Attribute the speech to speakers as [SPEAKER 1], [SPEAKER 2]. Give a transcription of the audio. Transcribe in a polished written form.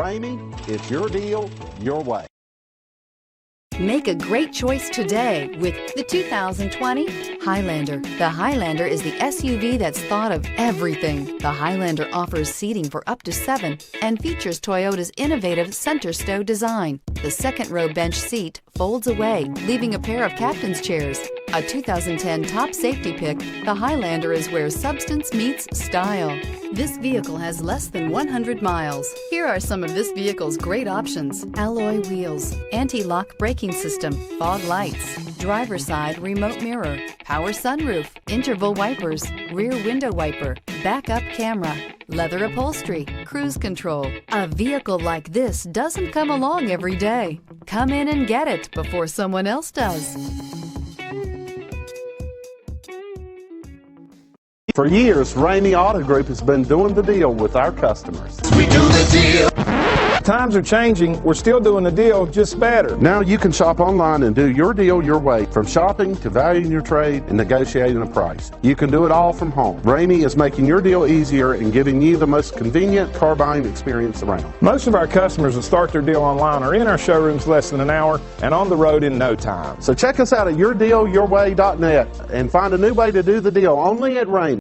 [SPEAKER 1] Ramey, it's your deal, your way.
[SPEAKER 2] Make a great choice today with the 2020 Highlander. The Highlander is the SUV that's thought of everything. The Highlander offers seating for up to 7 and features Toyota's innovative center stow design. The second row bench seat folds away, leaving a pair of captain's chairs. A 2010 top safety pick, the Highlander is where substance meets style. This vehicle has less than 100 miles. Here are some of this vehicle's great options: alloy wheels, anti-lock braking system, fog lights, driver's side remote mirror, power sunroof, interval wipers, rear window wiper, backup camera, leather upholstery, cruise control. A vehicle like this doesn't come along every day. Come in and get it before someone else does.
[SPEAKER 1] For years, Ramey Auto Group has been doing the deal with our customers.
[SPEAKER 3] We do the deal.
[SPEAKER 4] Times are changing. We're still doing the deal, just better.
[SPEAKER 1] Now you can shop online and do your deal your way, from shopping to valuing your trade and negotiating a price. You can do it all from home. Ramey is making your deal easier and giving you the most convenient car buying experience around.
[SPEAKER 4] Most of our customers that start their deal online are in our showrooms less than an hour and on the road in no time.
[SPEAKER 1] So check us out at yourdealyourway.net and find a new way to do the deal only at Ramey.